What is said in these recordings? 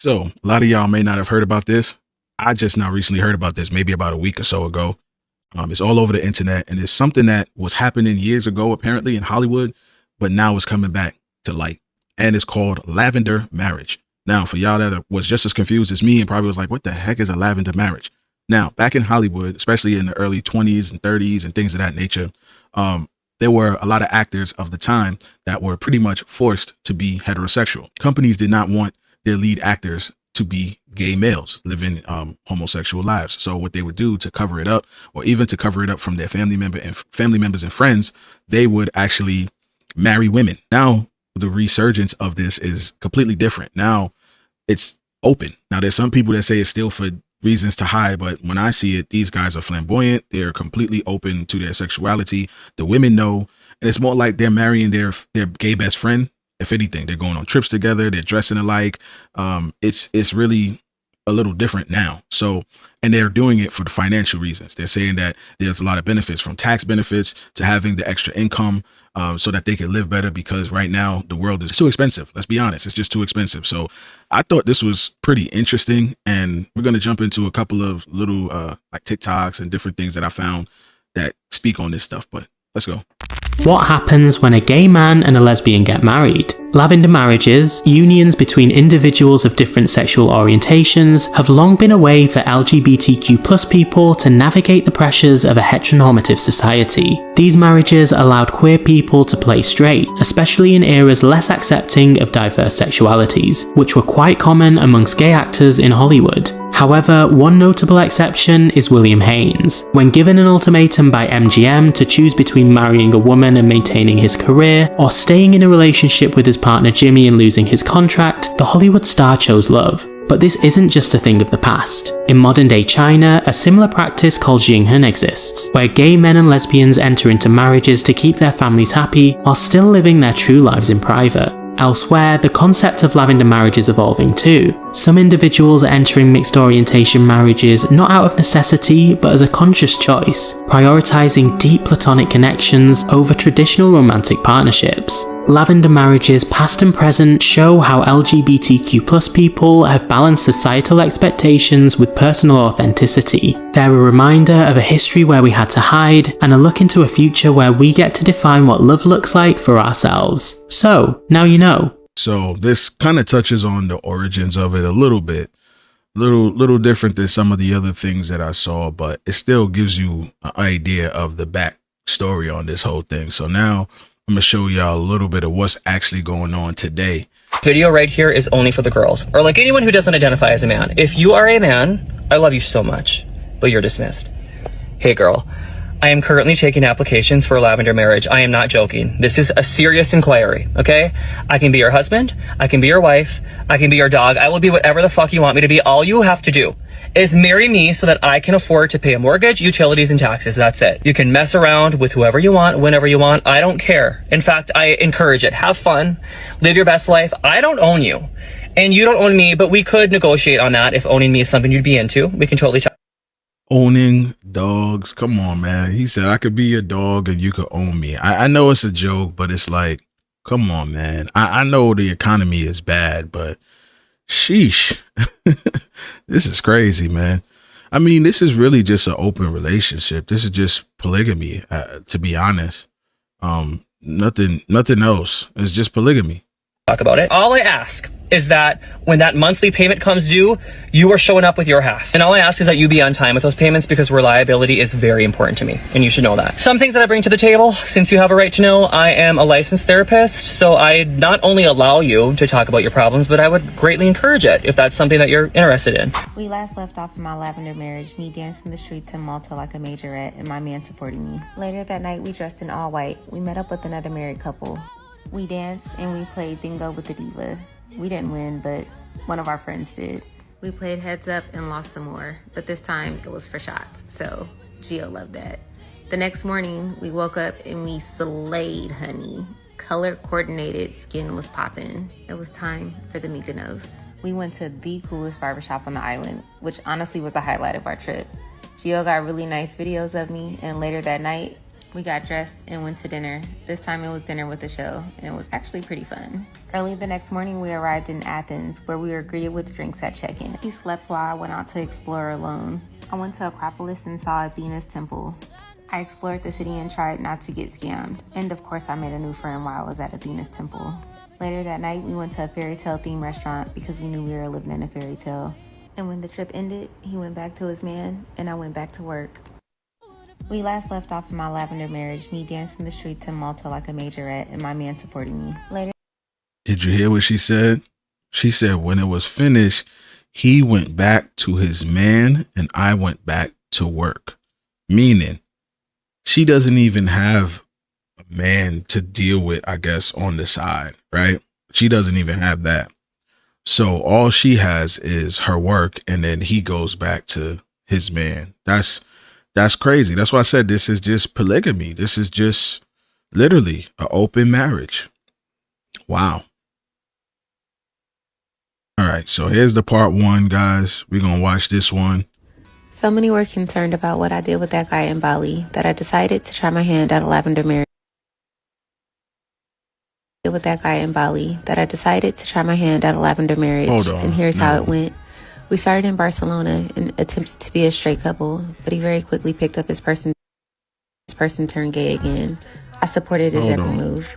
So a lot of y'all may not have heard about this. I just now recently heard about this, maybe about a week or so ago. It's all over the internet, and it's something that was happening years ago, apparently in Hollywood, but now it's coming back to light. And it's called Lavender Marriage. Now, for y'all that was just as confused as me and probably was like, what the heck is a lavender marriage? Now, back in Hollywood, especially in the early 20s and 30s and things of that nature, there were a lot of actors of the time that were pretty much forced to be heterosexual. Companies did not want their lead actors to be gay males living homosexual lives. So what they would do to cover it up, or even to cover it up from their family members and friends, they would actually marry women. Now, the resurgence of this is completely different. Now it's open. Now there's some people that say it's still for reasons to hide, but when I see it, these guys are flamboyant. They're completely open to their sexuality. The women know, and it's more like they're marrying their gay best friend. If anything, they're going on trips together. They're dressing alike. It's really a little different now. So, and they're doing it for the financial reasons. They're saying that there's a lot of benefits, from tax benefits to having the extra income, so that they can live better, because right now the world is too expensive. Let's be honest. It's just too expensive. So I thought this was pretty interesting, and we're going to jump into a couple of little, like TikToks and different things that I found that speak on this stuff, but let's go. What happens when a gay man and a lesbian get married? Lavender marriages, unions between individuals of different sexual orientations, have long been a way for LGBTQ+ people to navigate the pressures of a heteronormative society. These marriages allowed queer people to play straight, especially in eras less accepting of diverse sexualities, which were quite common amongst gay actors in Hollywood. However, one notable exception is William Haynes. When given an ultimatum by MGM to choose between marrying a woman and maintaining his career, or staying in a relationship with his partner Jimmy and losing his contract, the Hollywood star chose love. But this isn't just a thing of the past. In modern day China, a similar practice called Jinghen exists, where gay men and lesbians enter into marriages to keep their families happy while still living their true lives in private. Elsewhere, the concept of lavender marriage is evolving too. Some individuals are entering mixed orientation marriages not out of necessity, but as a conscious choice, prioritizing deep platonic connections over traditional romantic partnerships. Lavender marriages past and present show how LGBTQ+ people have balanced societal expectations with personal authenticity. They're a reminder of a history where we had to hide, and a look into a future where we get to define what love looks like for ourselves. So, now you know. So this kind of touches on the origins of it a little bit. Little different than some of the other things that I saw, but it still gives you an idea of the backstory on this whole thing. So now I'm gonna show y'all a little bit of what's actually going on today. Video right here is only for the girls, or like anyone who doesn't identify as a man. If you are a man, I love you so much, but you're dismissed. Hey girl, I am currently taking applications for a lavender marriage. I am not joking. This is a serious inquiry, okay? I can be your husband, I can be your wife, I can be your dog. I will be whatever the fuck you want me to be. All you have to do is marry me so that I can afford to pay a mortgage, utilities, and taxes. That's it. You can mess around with whoever you want, whenever you want. I don't care. In fact, I encourage it. Have fun. Live your best life. I don't own you, and you don't own me, but we could negotiate on that if owning me is something you'd be into. We can totally talk. Owning dogs. Come on, man. He said, I could be a dog and you could own me. I know it's a joke, but it's like, come on, man. I know the economy is bad, but sheesh. This is crazy, man. I mean, this is really just an open relationship. This is just polygamy, to be honest. Nothing else. It's just polygamy. Talk about it. All I ask is that when that monthly payment comes due, you are showing up with your half. And all I ask is that you be on time with those payments, because reliability is very important to me, and you should know that. Some things that I bring to the table, since you have a right to know, I am a licensed therapist, so I not only allow you to talk about your problems, but I would greatly encourage it if that's something that you're interested in. We last left off in my lavender marriage, me dancing the streets in Malta like a majorette and my man supporting me. Later that night, we dressed in all white. We met up with another married couple. We danced and we played bingo with the diva. We didn't win, but one of our friends did. We played heads up and lost some more, but this time it was for shots, so Gio loved that. The next morning, we woke up and we slayed, honey. Color coordinated, skin was popping. It was time for the Mykonos. We went to the coolest barbershop on the island, which honestly was the highlight of our trip. Gio got really nice videos of me, and later that night, We got dressed and went to dinner. This time it was dinner with a show, and it was actually pretty fun. Early the next morning, we arrived in Athens, where we were greeted with drinks at check-in. He slept while I went out to explore alone. I went to Acropolis and saw Athena's temple. I explored the city and tried not to get scammed. And of course, I made a new friend while I was at Athena's temple. Later that night, we went to a fairy tale themed restaurant because we knew we were living in a fairy tale. And when the trip ended, he went back to his man, and I went back to work. We last left off in my Lavender Marriage, me dancing the streets in Malta like a majorette, and my man supporting me. Later. Did you hear what she said? She said when it was finished, he went back to his man and I went back to work. Meaning, she doesn't even have a man to deal with, I guess, on the side, right? She doesn't even have that. So all she has is her work, and then he goes back to his man. That's crazy. That's why I said this is just polygamy. This is just literally an open marriage. Wow. All right, so here's the part one, guys. We're going to watch this one. So many were concerned about what I did with that guy in Bali that I decided to try my hand at a Lavender Marriage. With that guy in Bali that I decided to try my hand at a Lavender Marriage. Hold on. And here's No. how it went. We started in Barcelona and attempted to be a straight couple, but he very quickly picked up his person turned gay again. I supported his every move.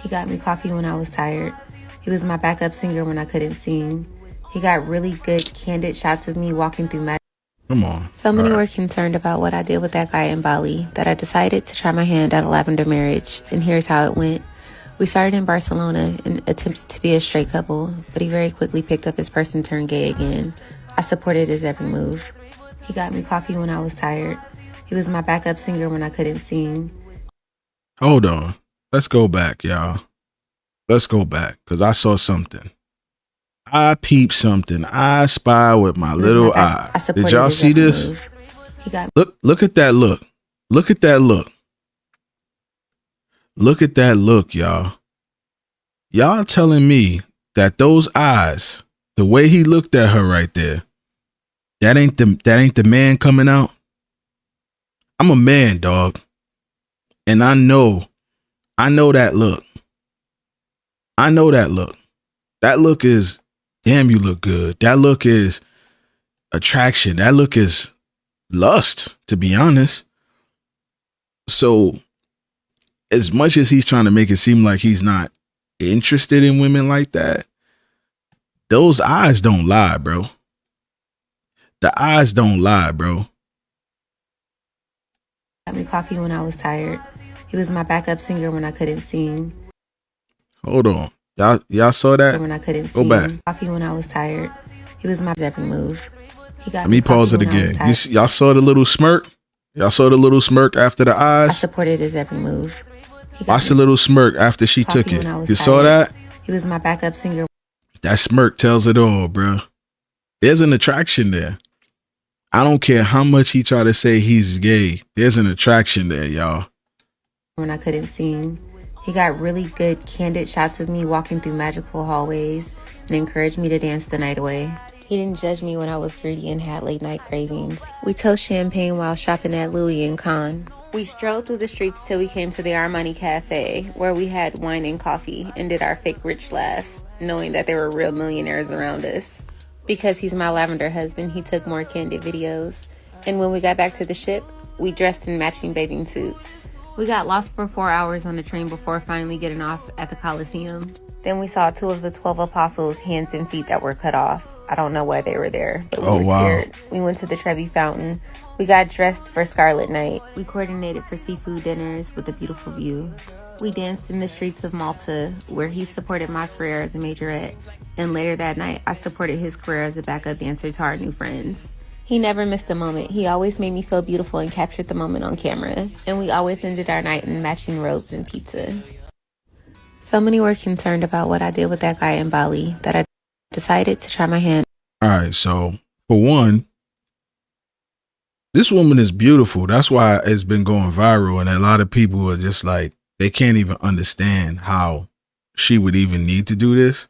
He got me coffee when I was tired. He was my backup singer when I couldn't sing. He got really good, candid shots of me walking through magic. Come on. So many were concerned about what I did with that guy in Bali that I decided to try my hand at a Lavender Marriage. And here's how it went. We started in Barcelona and attempted to be a straight couple, but he very quickly picked up his person turned gay again. I supported his every move. He got me coffee when I was tired. He was my backup singer when I couldn't sing. Hold on. Let's go back, y'all. Let's go back, because I saw something. I peeped something. I spy with my little eye. Did y'all see this? Look at that look. Look at that look. Look at that look, y'all. Y'all telling me that those eyes, the way he looked at her right there, that ain't the man coming out? I'm a man, dog. And I know that look. I know that look. That look is, damn, you look good. That look is attraction. That look is lust, to be honest. So as much as he's trying to make it seem like he's not interested in women like that, those eyes don't lie, bro. The eyes don't lie, bro. Got me coffee when I was tired. He was my backup singer when I couldn't sing. Hold on. Y'all saw that? When I couldn't Go sing. back. Coffee when I was tired. He was my every move. He got Let me pause it again. Y'all saw the little smirk? Y'all saw the little smirk after the eyes? I supported his every move. Watch the little smirk after she took it. You saw that? He was my backup singer. That smirk tells it all, bro. There's an attraction there. I don't care how much he try to say he's gay. There's an attraction there, y'all. When I couldn't sing. He got really good, candid shots of me walking through magical hallways and encouraged me to dance the night away. He didn't judge me when I was greedy and had late night cravings. We toast champagne while shopping at Louis and Cannes. We strolled through the streets till we came to the Armani Cafe, where we had wine and coffee and did our fake rich laughs, knowing that there were real millionaires around us. Because he's my lavender husband, he took more candid videos. And when we got back to the ship, we dressed in matching bathing suits. We got lost for 4 hours on the train before finally getting off at the Coliseum. Then we saw 2 of the 12 apostles' hands and feet that were cut off. I don't know why they were there, but we were scared. We went to the Trevi Fountain. We got dressed for Scarlet Night. We coordinated for seafood dinners with a beautiful view. We danced in the streets of Malta, where he supported my career as a majorette. And later that night, I supported his career as a backup dancer to our new friends. He never missed a moment. He always made me feel beautiful and captured the moment on camera. And we always ended our night in matching robes and pizza. So many were concerned about what I did with that guy in Bali that I decided to try my hand. All right, so for one, this woman is beautiful. That's why it's been going viral. And a lot of people are just like, they can't even understand how she would even need to do this.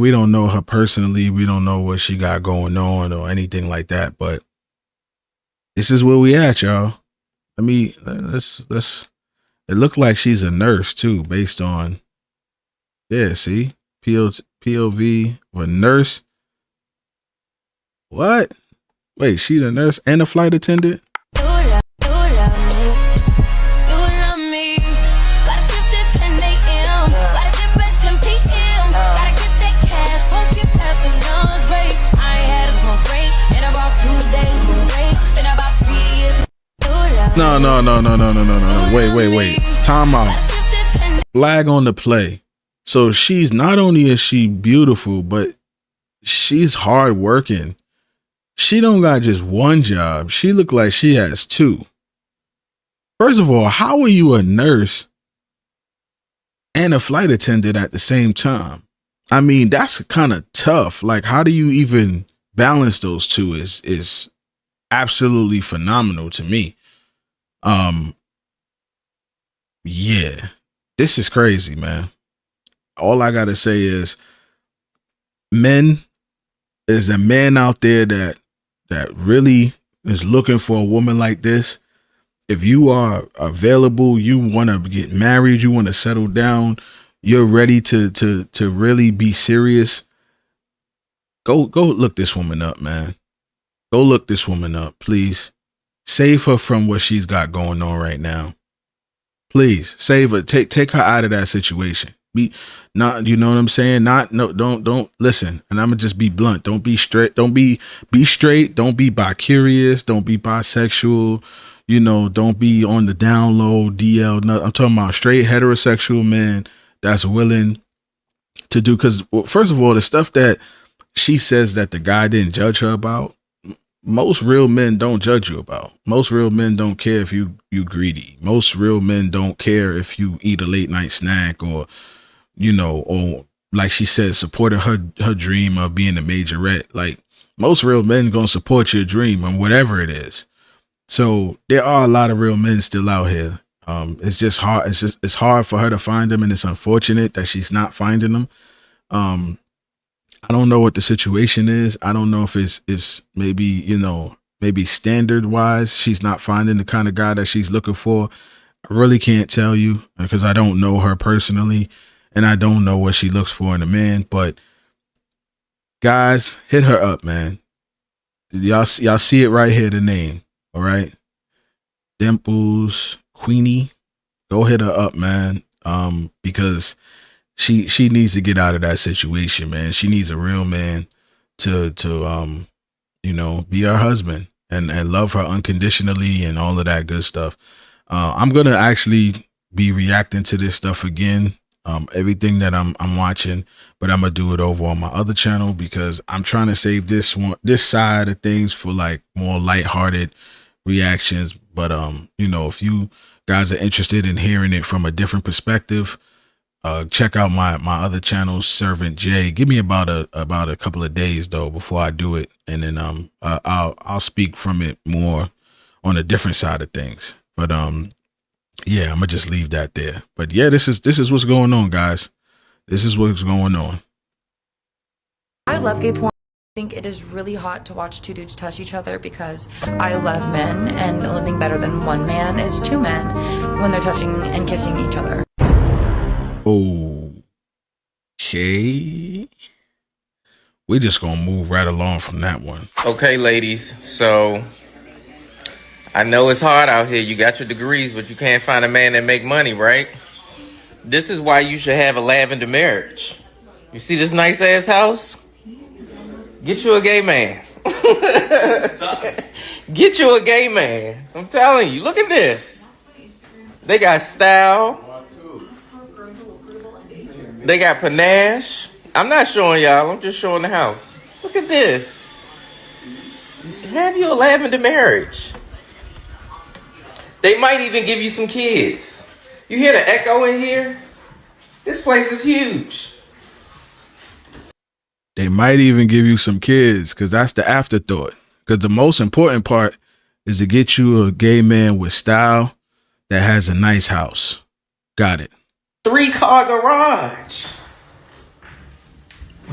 We don't know her personally. We don't know what she got going on or anything like that. But this is where we at, y'all. let me let's. It looked like she's a nurse too, based on see POV of a nurse. What? Wait, she the nurse and a flight attendant? No. Wait. Time out. Flag on the play. So she's not only is she beautiful, but she's hard working. She don't got just one job. She look like she has two. First of all, how are you a nurse and a flight attendant at the same time? I mean, that's kind of tough. Like, how do you even balance those two is absolutely phenomenal to me. Yeah, this is crazy, man. All I gotta say is, men, is a man out there that really is looking for a woman like this. If you are available, you want to get married, you want to settle down, you're ready to really be serious. Go look this woman up, man. Go look this woman up, please. Save her from what she's got going on right now. Please save her. Take her out of that situation. Be not, you know what I'm saying? Don't listen. And I'm gonna just be blunt. Don't be straight. Don't be straight. Don't be bi-curious. Don't be bisexual. You know, don't be on the down low DL. No, I'm talking about straight heterosexual man that's willing to do. Because first of all, the stuff that she says that the guy didn't judge her about, most real men don't judge you about. Most real men don't care if you greedy. Most real men don't care if you eat a late night snack, or, you know, or like she said, supported her dream of being a majorette. Like, most real men gonna support your dream and whatever it is. So there are a lot of real men still out here. It's just hard. It's hard for her to find them, and it's unfortunate that she's not finding them. I don't know what the situation is. I don't know if it's maybe, you know, maybe standard wise, she's not finding the kind of guy that she's looking for. I really can't tell you because I don't know her personally, and I don't know what she looks for in a man. But guys, hit her up, man. Y'all see it right here, the name. All right. Dimples Queenie. Go hit her up, man. Because she needs to get out of that situation, man. She needs a real man to you know, be her husband and love her unconditionally and all of that good stuff. I'm gonna actually be reacting to this stuff again, everything that I'm watching, but I'm gonna do it over on my other channel because I'm trying to save this side of things for like more lighthearted reactions. But you know, if you guys are interested in hearing it from a different perspective, check out my other channel, Servant J. Give me about a couple of days though before I do it, and then I'll speak from it more on a different side of things. But yeah, I'm gonna just leave that there. But yeah, this is what's going on, guys. This is what's going on. I love gay porn. I think it is really hot to watch two dudes touch each other because I love men, and the only thing better than one man is two men when they're touching and kissing each other. Okay. We're just gonna move right along from that one. Okay, ladies, so I know it's hard out here. You got your degrees, but you can't find a man that make money, right? This is why you should have a Lavender Marriage. You see this nice ass house? Get you a gay man. Get you a gay man. I'm telling you, look at this. They got style. They got panache. I'm not showing y'all. I'm just showing the house. Look at this. Have you a Lavender Marriage. They might even give you some kids. You hear the echo in here? This place is huge. They might even give you some kids, because that's the afterthought. Because the most important part is to get you a gay man with style that has a nice house. Got it. 3-car garage.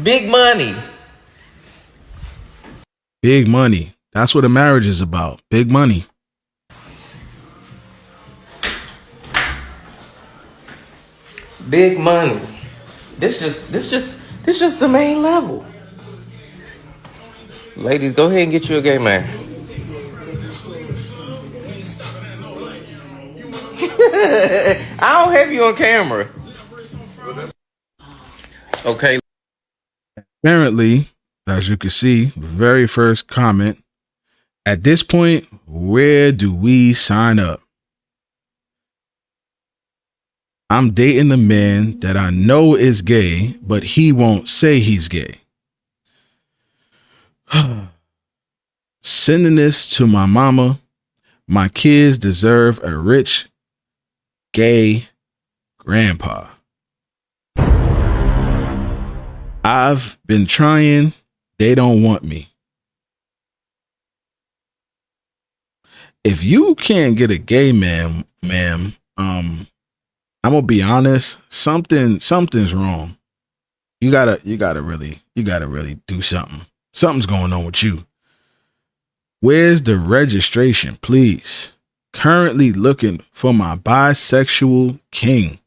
Big money. Big money. That's what a marriage is about. Big money. Big money. This just the main level. Ladies, go ahead and get you a gay man. I don't have you on camera. Okay. Apparently, as you can see, very first comment. At this point, where do we sign up? I'm dating a man that I know is gay, but he won't say he's gay. Sending this to my mama. My kids deserve a rich, gay grandpa. I've been trying. They don't want me. If you can't get a gay man, ma'am, I'm gonna be honest. Something's wrong. You gotta really do something. Something's going on with you. Where's the registration, please? Currently looking for my bisexual king.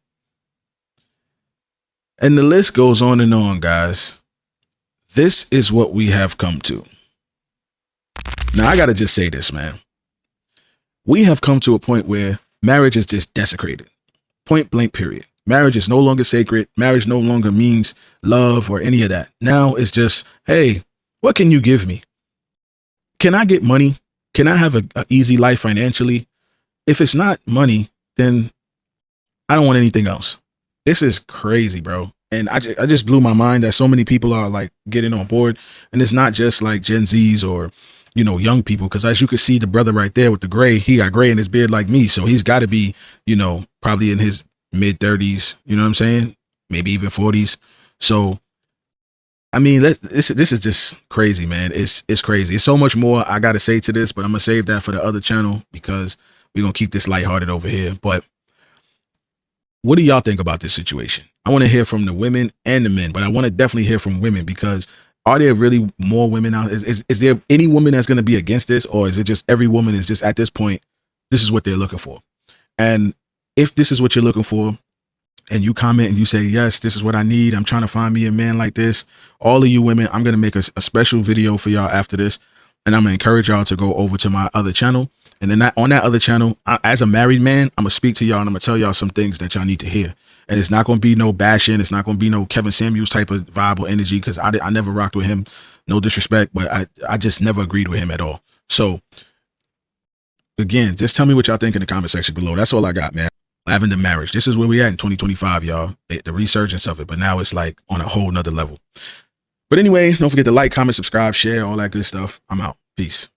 And the list goes on and on, guys. This is what we have come to. Now, I gotta just say this, man. We have come to a point where marriage is just desecrated. Point blank, period. Marriage is no longer sacred. Marriage no longer means love or any of that. Now it's just, hey, what can you give me? Can I get money? Can I have an easy life financially? If it's not money, then I don't want anything else. This is crazy, bro. And I just blew my mind that so many people are like getting on board. And it's not just like Gen Zs or, you know, young people. Because as you can see, the brother right there with the gray, he got gray in his beard like me. So he's got to be, you know, probably in his mid 30s. You know what I'm saying? Maybe even 40s. So, I mean, this is just crazy, man. It's crazy. It's so much more I got to say to this, but I'm going to save that for the other channel because we're going to keep this lighthearted over here. But what do y'all think about this situation? I want to hear from the women and the men, but I want to definitely hear from women because are there really more women out? Is there any woman that's going to be against this, or is it just every woman is just at this point, this is what they're looking for? And if this is what you're looking for, and you comment and you say, yes, this is what I need, I'm trying to find me a man like this, all of you women, I'm going to make a special video for y'all after this. And I'm going to encourage y'all to go over to my other channel. And then on that other channel, as a married man, I'm going to speak to y'all and I'm going to tell y'all some things that y'all need to hear. And it's not going to be no bashing. It's not going to be no Kevin Samuels type of vibe or energy because I never rocked with him. No disrespect, but I just never agreed with him at all. So, again, just tell me what y'all think in the comment section below. That's all I got, man. Lavender Marriage. This is where we at in 2025, y'all. The resurgence of it. But now it's like on a whole nother level. But anyway, don't forget to like, comment, subscribe, share, all that good stuff. I'm out. Peace.